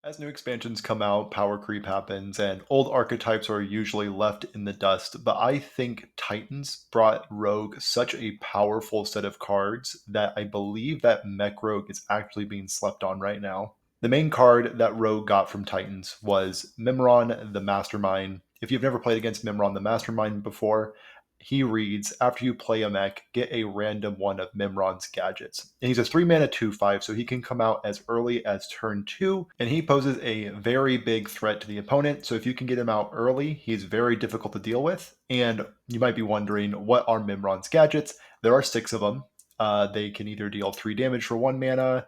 As new expansions come out, power creep happens, and old archetypes are usually left in the dust. But I think Titans brought Rogue such a powerful set of cards that I believe that Mech Rogue is actually being slept on right now. The main card that Rogue got from Titans was Mimiron the Mastermind. If you've never played against Mimiron the Mastermind before, he reads, after you play a mech, get a random one of Mimiron's gadgets. And he's a 3 mana 2/5, so he can come out as early as turn 2, and he poses a very big threat to the opponent. So if you can get him out early, he's very difficult to deal with. And you might be wondering, what are Mimiron's gadgets? There are 6 of them. They can either deal 3 damage for 1 mana,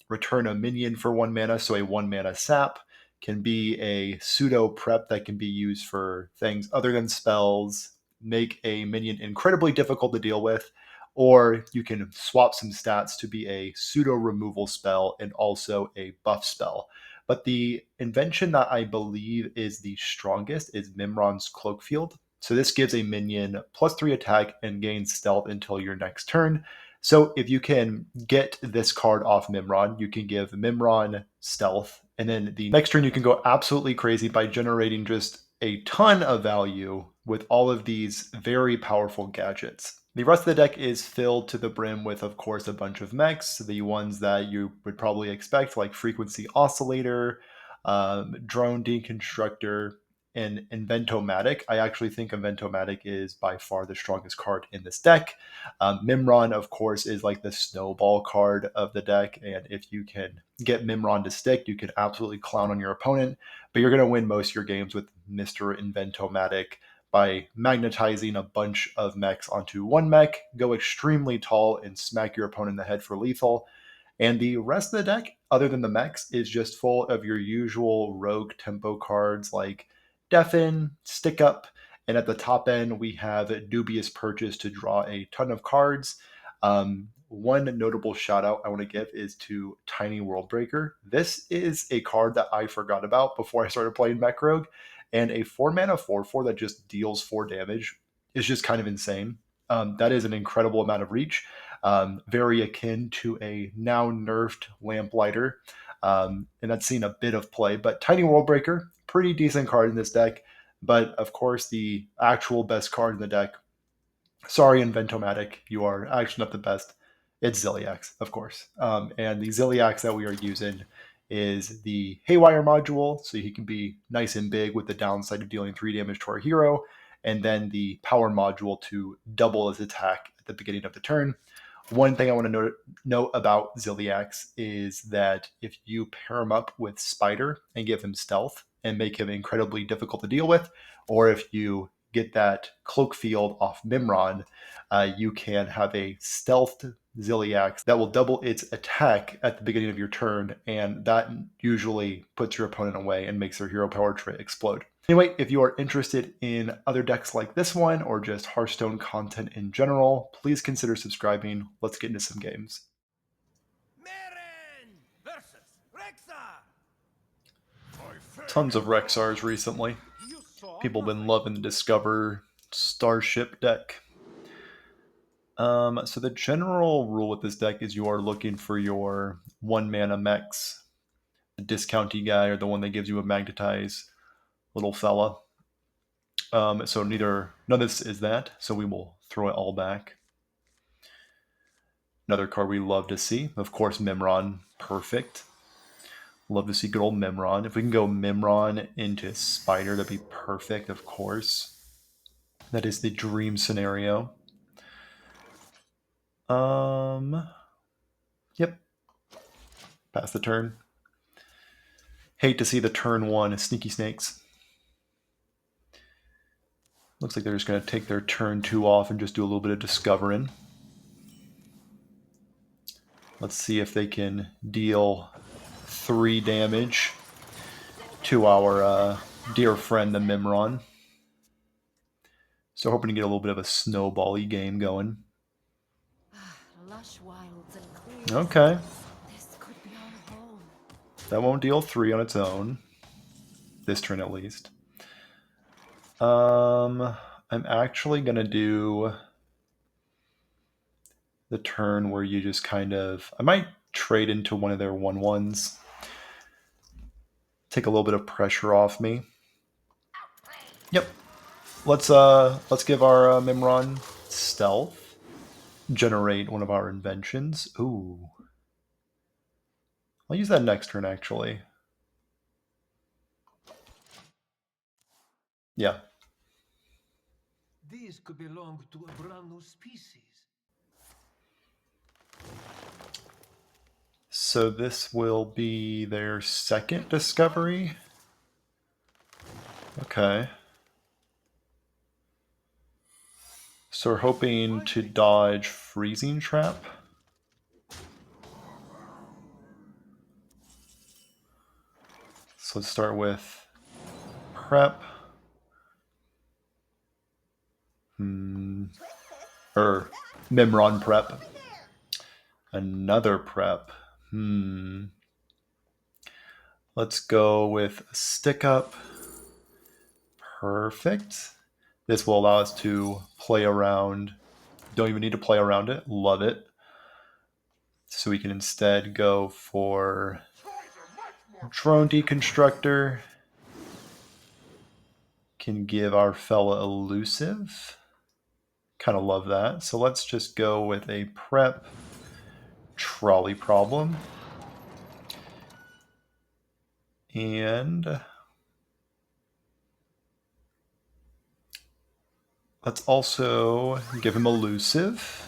return a minion for 1 mana, so a 1 mana sap, can be a pseudo prep that can be used for things other than spells, make a minion incredibly difficult to deal with, or you can swap some stats to be a pseudo removal spell and also a buff spell. But the invention that I believe is the strongest is Mimiron's Cloak Field. So this gives a minion +3 attack and gains stealth until your next turn. So if you can get this card off Mimiron, you can give Mimiron stealth, and then the next turn you can go absolutely crazy by generating just a ton of value with all of these very powerful gadgets. The rest of the deck is filled to the brim with, of course, a bunch of mechs, the ones that you would probably expect, like Frequency Oscillator, Drone Deconstructor, and Invent-o-matic. I actually think Invent-o-matic is by far the strongest card in this deck. Mimiron, of course, is like the snowball card of the deck, and if you can get Mimiron to stick, you can absolutely clown on your opponent, but you're going to win most of your games with Mr. Invent-o-matic by magnetizing a bunch of mechs onto one mech, go extremely tall, and smack your opponent in the head for lethal. And the rest of the deck, other than the mechs, is just full of your usual rogue tempo cards like Deafen, Stick Up, and at the top end, we have Dubious Purchase to draw a ton of cards. One notable shout out I want to give is to Tiny Worldbreaker. This is a card that I forgot about before I started playing Mech Rogue, and a 4 mana 4/4 that just deals 4 damage is just kind of insane. That is an incredible amount of reach, very akin to a now nerfed Lamplighter, and that's seen a bit of play. But Tiny Worldbreaker, pretty decent card in this deck. But of course, the actual best card in the deck, sorry, Invent-o-matic, you are actually not the best. It's Zilliax, of course. And the Zilliax that we are using is the Haywire Module, so he can be nice and big with the downside of dealing 3 damage to our hero, and then the Power Module to double his attack at the beginning of the turn. One thing I want to note about Zilliax is that if you pair him up with Spider and give him stealth and make him incredibly difficult to deal with, or if you get that cloak field off Mimiron, you can have a stealthed Zilliax that will double its attack at the beginning of your turn, and that usually puts your opponent away and makes their hero power trait explode. Anyway, if you are interested in other decks like this one or just Hearthstone content in general, please consider subscribing. Let's get into some games. Tons of Rexars recently. People have been loving the Discover Starship deck. So the general rule with this deck is you are looking for your 1 mana mechs, the discounty guy or the one that gives you a magnetize little fella. So none of this is that, so we will throw it all back. Another card we love to see, of course, Mimiron, perfect. Love to see good old Mimiron. If we can go Mimiron into Spider, that'd be perfect, of course. That is the dream scenario. Yep. Pass the turn. Hate to see the turn 1 Sneaky Snakes. Looks like they're just going to take their turn 2 off and just do a little bit of discovering. Let's see if they can deal 3 damage to our dear friend the Mimiron. So hoping to get a little bit of a snowball-y game going. Okay. That won't deal 3 on its own. This turn at least. I'm actually going to do the turn where you just kind of... I might trade into one of their 1/1s. Take a little bit of pressure off me. Yep. Let's give our Mimiron stealth. Generate one of our inventions. Ooh. I'll use that next turn, actually. Yeah. These could belong to a brand new species. So this will be their second discovery. Okay. So we're hoping to dodge Freezing Trap. So let's start with Prep. Mimiron Prep. Another Prep. Let's go with Stick Up. Perfect. This will allow us to play around. Don't even need to play around it. Love it. So we can instead go for Drone Deconstructor. Can give our fella Elusive. Kind of love that. So let's just go with a Prep Trolley Problem. And let's also give him Elusive.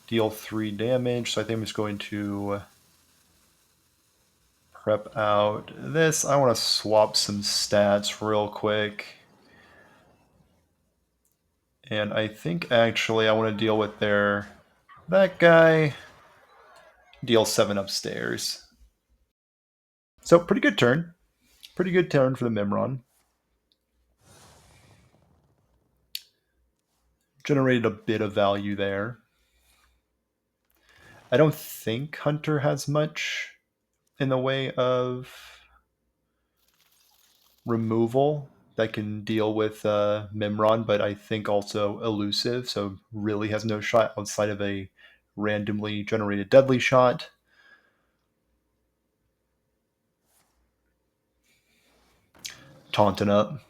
Deal 3 damage. So I think I'm just going to prep out this. I want to swap some stats real quick. And I think actually I want to deal with that guy. Deal 7 upstairs. So pretty good turn. Pretty good turn for the Mimiron. Generated a bit of value there. I don't think Hunter has much in the way of removal that can deal with Mimiron, but I think also Elusive, so really has no shot outside of a randomly generated deadly shot. Taunting up.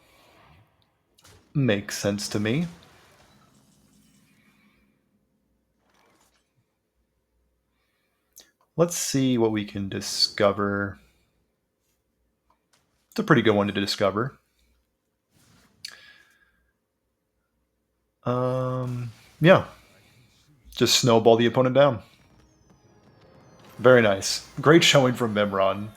Makes sense to me. Let's see what we can discover. It's a pretty good one to discover. Yeah. Just snowball the opponent down. Very nice. Great showing from Mimiron.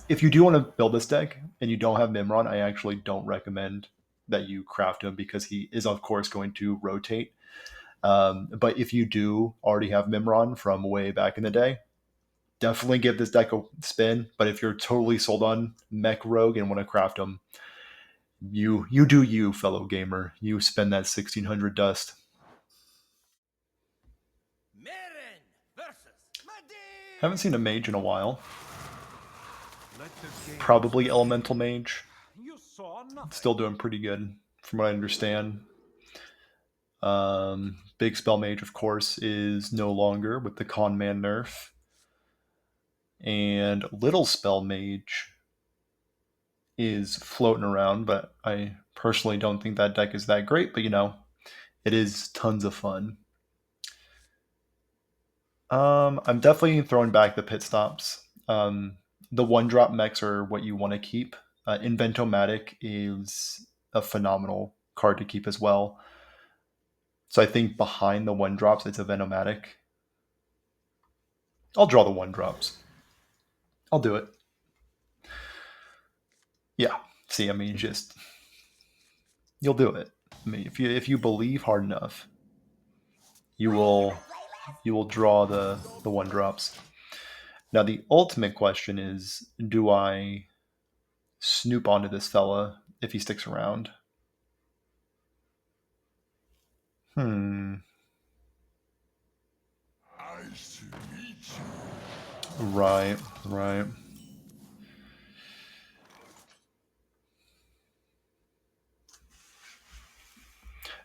If you do want to build this deck and you don't have Mimiron, I actually don't recommend that you craft him because he is, of course, going to rotate. But if you do already have Mimiron from way back in the day, definitely give this deck a spin. But if you're totally sold on Mech Rogue and want to craft him, you do you, fellow gamer. You spend that 1600 dust. Haven't seen a mage in a while. Probably Elemental Mage. Still doing pretty good from what I understand. Big Spell Mage, of course, is no longer with the Con Man nerf. And Little Spell Mage is floating around, but I personally don't think that deck is that great, but it is tons of fun. I'm definitely throwing back the pit stops. The one-drop mechs are what you want to keep. Invent-o-matic is a phenomenal card to keep as well. So I think behind the one-drops, it's Invent-o-matic. I'll draw the one-drops. I'll do it. Yeah. See, I mean, you'll do it. I mean, if you believe hard enough, you will draw the one-drops. Now the ultimate question is, do I snoop onto this fella if he sticks around? Right.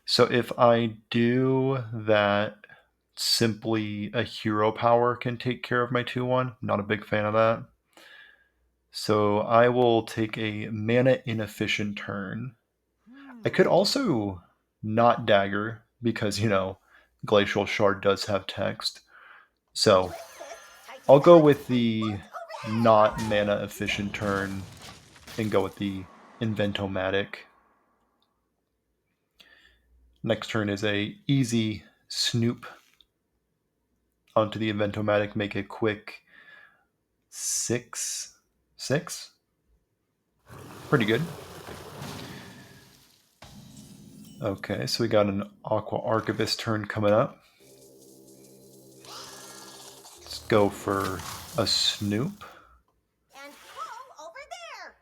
So if I do that simply a hero power can take care of my 2/1. Not a big fan of that. So I will take a mana inefficient turn. I could also not dagger because, Glacial Shard does have text. So I'll go with the not mana efficient turn and go with the Invent-o-matic. Next turn is a easy Snoop onto the Invent-o-matic, make a quick 6/6. Pretty good. Okay, so we got an Aqua Archivist turn coming up. Let's go for a Snoop. And go over there.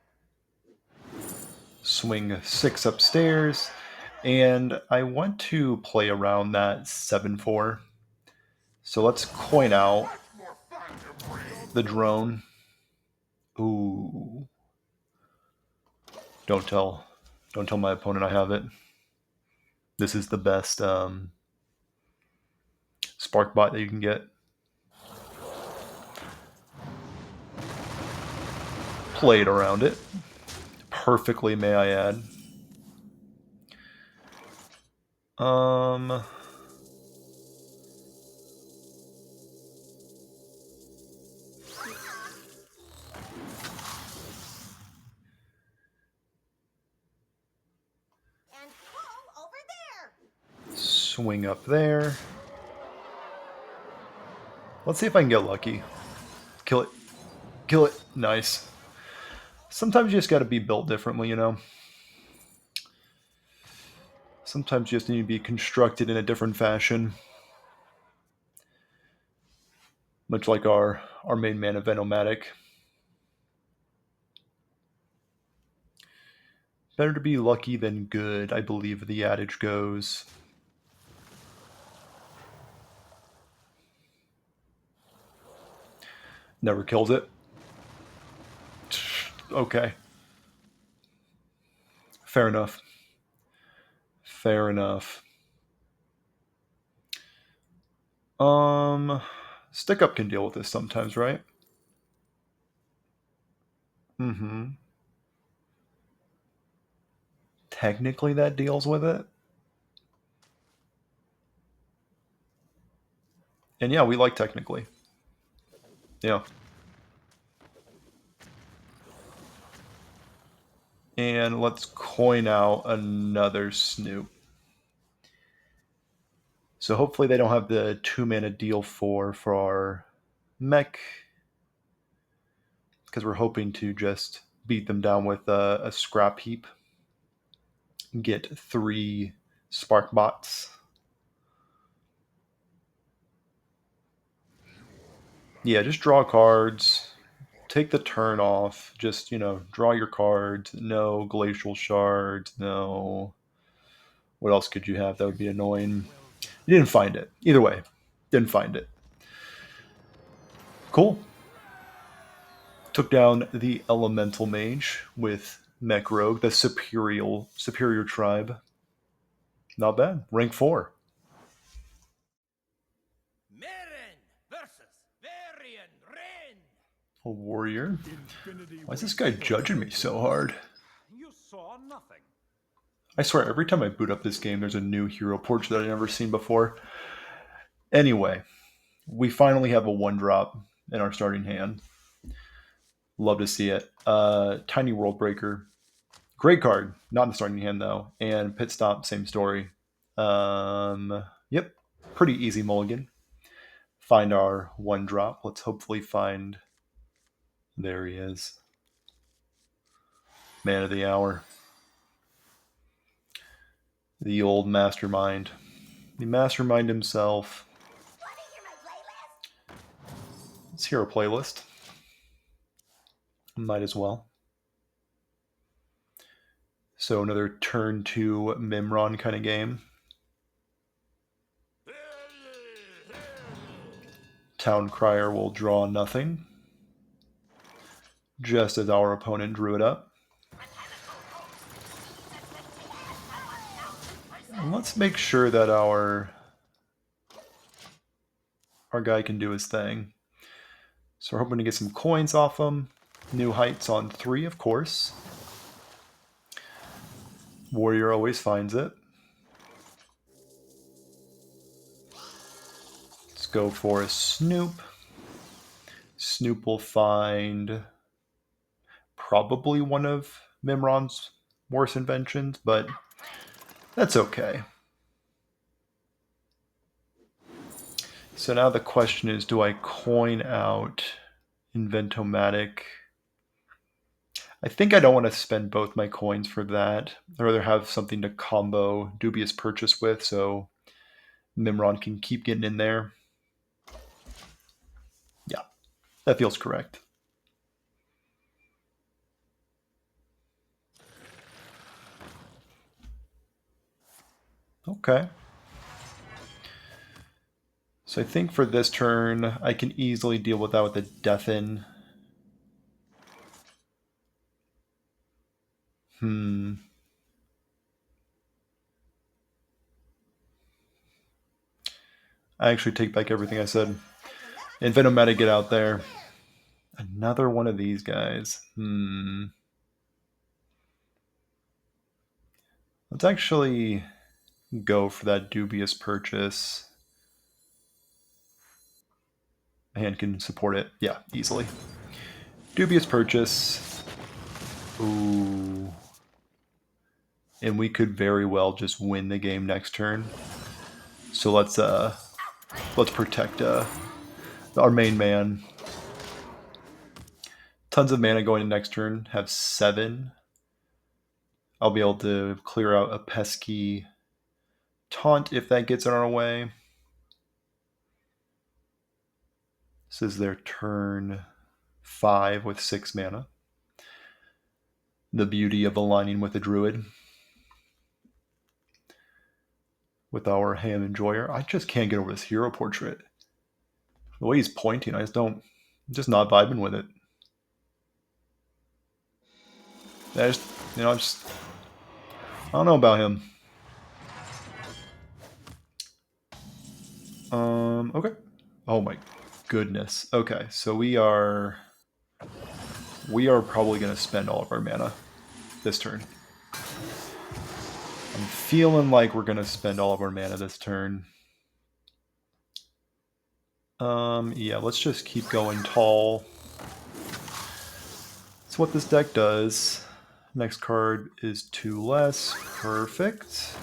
Swing 6 upstairs. And I want to play around that 7/4. So let's coin out the drone. Ooh. Don't tell my opponent I have it. This is the best spark bot that you can get. Played around it perfectly, may I add. And go over there. Swing up there. Let's see if I can get lucky. Kill it. Kill it. Nice. Sometimes you just got to be built differently, Sometimes you just need to be constructed in a different fashion. Much like our main man, Invent-o-matic. Better to be lucky than good, I believe the adage goes. Never kills it. Okay. Fair enough. Fair enough. Stick Up can deal with this sometimes, right? Mm-hmm. Technically that deals with it. And yeah, we like technically. Yeah. And let's coin out another Snoop. So hopefully they don't have the 2-mana deal for our mech. Because we're hoping to just beat them down with a Scrapheap. Get 3 Spark Bots. Yeah, just draw cards. Take the turn off. Just, draw your cards. No Glacial Shards. No. What else could you have that would be annoying? You didn't find it. Either way, didn't find it. Cool. Took down the Elemental Mage with Mech Rogue, the superior tribe. Not bad. Rank 4. A warrior? Why is this guy judging me so hard? You saw nothing. I swear, every time I boot up this game, there's a new hero portrait that I've never seen before. Anyway, we finally have a 1-drop in our starting hand. Love to see it. Tiny Worldbreaker. Great card. Not in the starting hand, though. And Pit Stop, same story. Yep. Pretty easy mulligan. Find our 1-drop. Let's hopefully find... There he is. Man of the hour. The old Mastermind. The Mastermind himself. Let's hear a playlist. Might as well. So another turn 2 Mimiron kind of game. Town Crier will draw nothing. Just as our opponent drew it up. And let's make sure that our our guy can do his thing. So we're hoping to get some coins off him. New heights on 3, of course. Warrior always finds it. Let's go for a Snoop. Snoop will find probably one of Mimiron's worst inventions, but that's okay. So now the question is, do I coin out Invent-o-matic? I think I don't want to spend both my coins for that. I'd rather have something to combo Dubious Purchase with so Mimiron can keep getting in there. Yeah, that feels correct. Okay. So I think for this turn, I can easily deal with that with a Deafen. I actually take back everything I said. Invent-o-matic, get out there. Another one of these guys. Let's actually go for that Dubious Purchase. My hand can support it. Yeah, easily. Dubious Purchase. Ooh. And we could very well just win the game next turn. So let's protect our main man. Tons of mana going to next turn. Have 7. I'll be able to clear out a pesky taunt if that gets in our way. This is their turn 5 with 6 mana. The beauty of aligning with a druid. With our Ham Enjoyer. I just can't get over this hero portrait. The way he's pointing, I'm just not vibing with it. I don't know about him. Okay. Oh my goodness. Okay, so we are probably going to spend all of our mana this turn. I'm feeling like we're going to spend all of our mana this turn. Yeah, let's just keep going tall. That's what this deck does. Next card is 2 less. Perfect.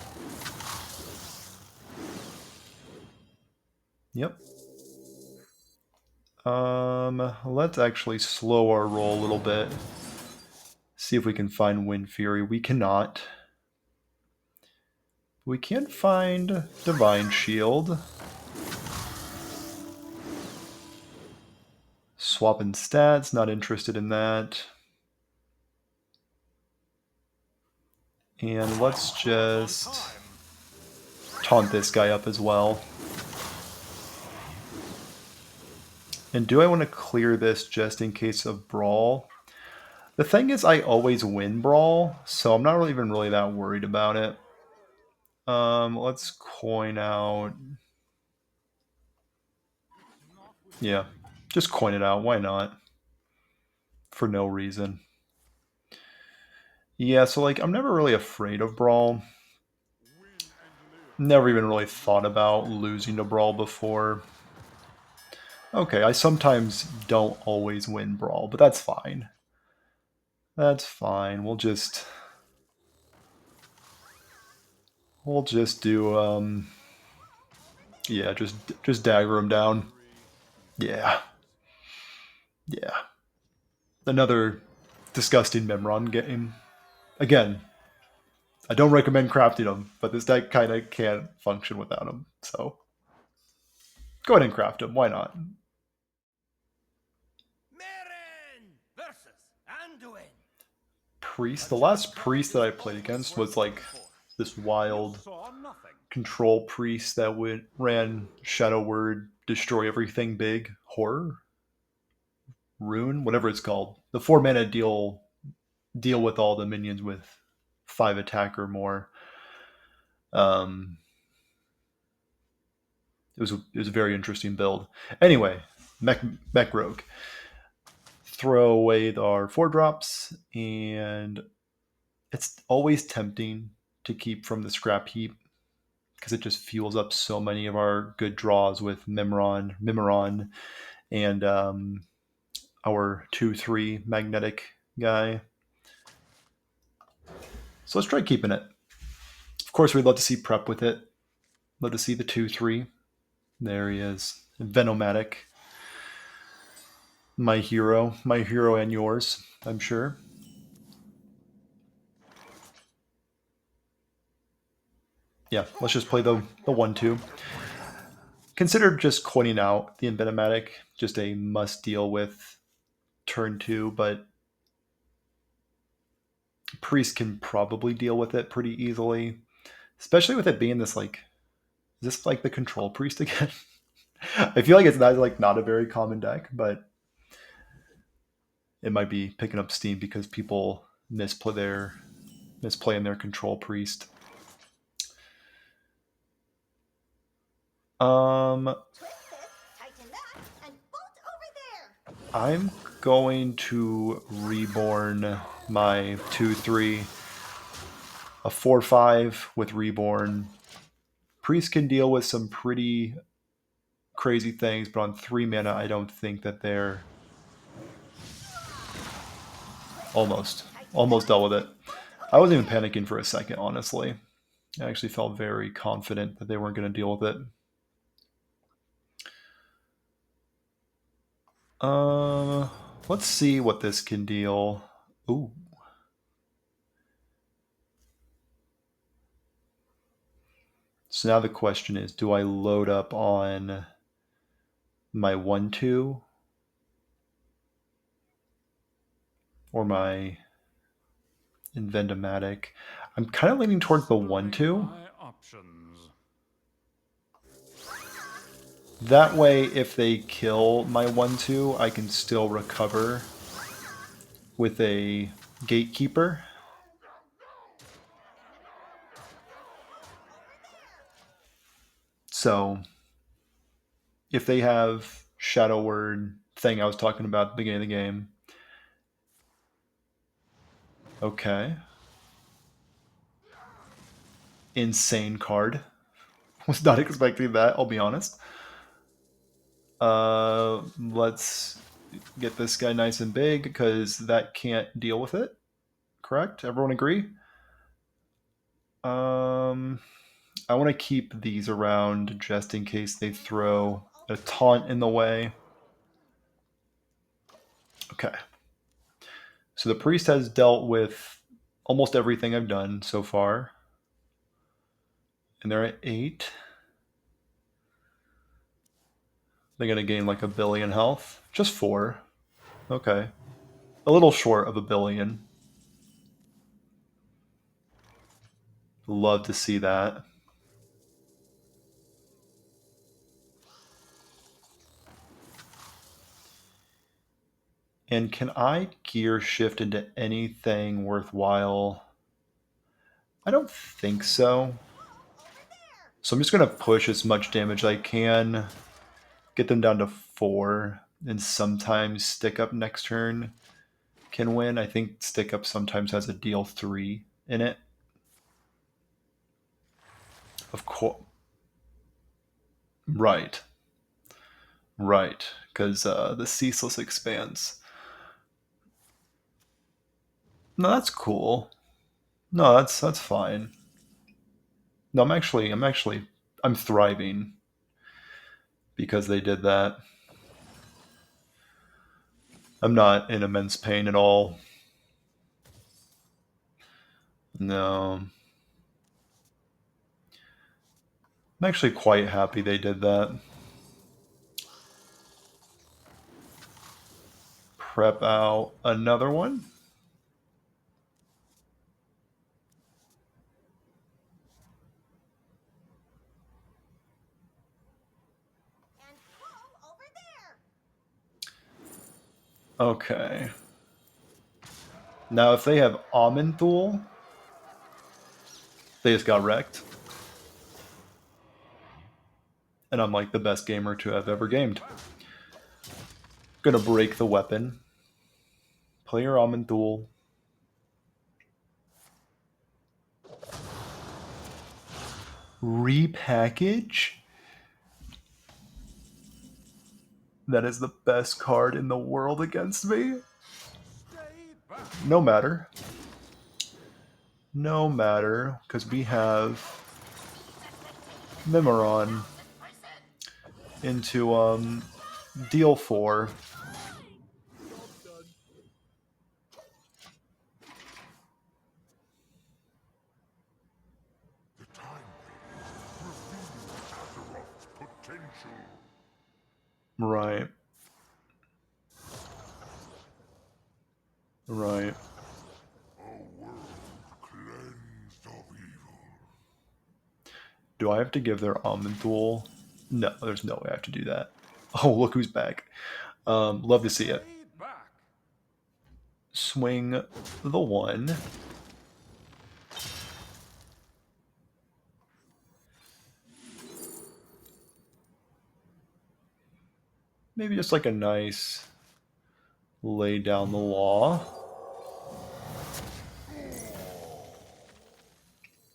Yep. Let's actually slow our roll a little bit. See if we can find Wind Fury. We cannot. We can find Divine Shield. Swapping stats, not interested in that. And let's just taunt this guy up as well. And do I want to clear this just in case of Brawl? The thing is, I always win Brawl, so I'm not really even that worried about it. Let's coin out. Yeah, just coin it out. Why not? For no reason. Yeah, so like I'm never really afraid of Brawl. Never even really thought about losing to Brawl before. Okay, I sometimes don't always win Brawl, but that's fine. That's fine. We'll just do yeah, just dagger him down. Yeah. Yeah. Another disgusting Mimiron game. Again, I don't recommend crafting them, but this deck kind of can't function without them. So go ahead and craft them. Why not? Priest. The last priest that I played against was like this wild control priest that ran Shadow Word, destroy everything big, horror, rune, whatever it's called. The 4 mana deal with all the minions with 5 attack or more. it was a very interesting build. Anyway, Mech Rogue. Throw away our 4-drops, and it's always tempting to keep from the Scrapheap because it just fuels up so many of our good draws with Mimiron, and our 2/3 magnetic guy. So let's try keeping it. Of course, we'd love to see prep with it. Love to see the 2/3. There he is. Invent-o-matic. My hero and yours, I'm sure. Yeah, let's just play the 1/2. Consider just coining out the Invent-o-matic, just a must deal with turn 2, but Priest can probably deal with it pretty easily, especially with it being this like, is this like the control Priest again? I feel like it's not a very common deck, but it might be picking up steam because people misplay in their control Priest. I'm going to reborn my 2/3, a 4/5 with reborn. Priest can deal with some pretty crazy things, but on 3 mana, I don't think that they're almost dealt with it. I wasn't even panicking for a second, honestly. I actually felt very confident that they weren't going to deal with it. Let's see what this can deal. Ooh. So now the question is, do I load up on my 1/2 or my Invent-o-matic? I'm kind of leaning towards the 1/2. That way, if they kill my 1/2, I can still recover with a Gatekeeper. So, if they have Shadow Word thing I was talking about at the beginning of the game. Okay. Insane card. Was not expecting that, I'll be honest. Let's get this guy nice and big because that can't deal with it. Correct? Everyone agree? I want to keep these around just in case they throw a taunt in the way. Okay. So the priest has dealt with almost everything I've done so far. And they're at 8. They're going to gain like 1 billion health. Just 4. Okay. A little short of 1 billion. Love to see that. And can I gear shift into anything worthwhile? I don't think so. So I'm just going to push as much damage as I can, get them down to 4, and sometimes stick up next turn can win. I think stick up sometimes has a deal 3 in it. Of course. Right. Right. Because the Ceaseless expands. No, that's cool. No, that's fine. No, I'm thriving because they did that. I'm not in immense pain at all. No. I'm actually quite happy they did that. Prep out another one. Okay. Now, if they have Amenthul, they just got wrecked. and I'm like the best gamer to have ever gamed. Gonna break the weapon. Play your Amenthul. Repackage? That is the best card in the world against me. No matter. No matter, because we have Mimiron into deal 4. Right. Right. Do I have to give their Amenthul? No, there's no way I have to do that. Oh, look who's back. Love to see it. Swing the 1. Maybe just like a nice lay down the law.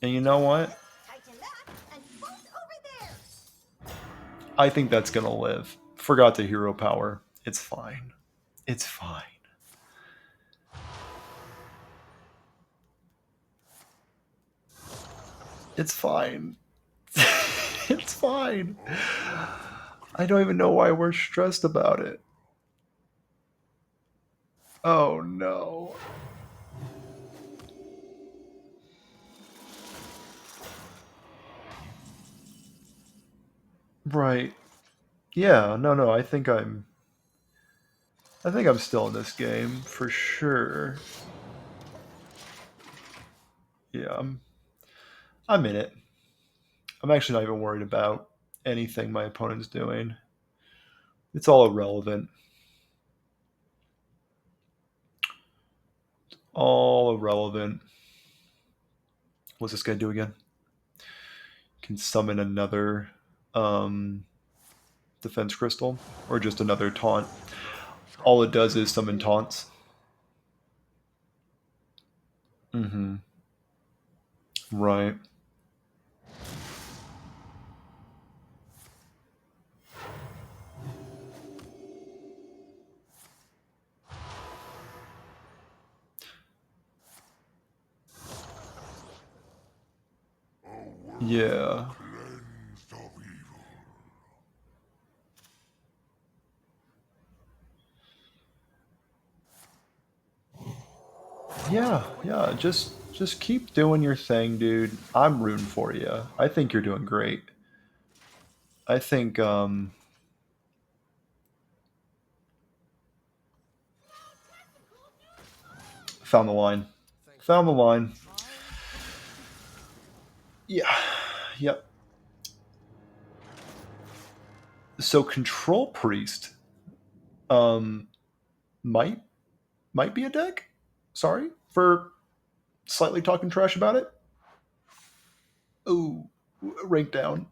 And you know what? I think that's going to live. Forgot the hero power. It's fine. It's fine. It's fine. It's fine. I don't even know why we're stressed about it. Oh no. Right. Yeah, no, I think I'm still in this game for sure. Yeah, I'm in it. I'm actually not even worried about anything my opponent's doing. It's all irrelevant. All irrelevant. What's this guy do again? Can summon another defense crystal or just another taunt. All it does is summon taunts. Mm-hmm. Right. Yeah. Yeah, just keep doing your thing, dude. I'm rooting for you. I think you're doing great. I think found the line. Found the line. Yeah. Yep. So Control Priest might be a deck. Sorry for slightly talking trash about it. Ooh, rank down.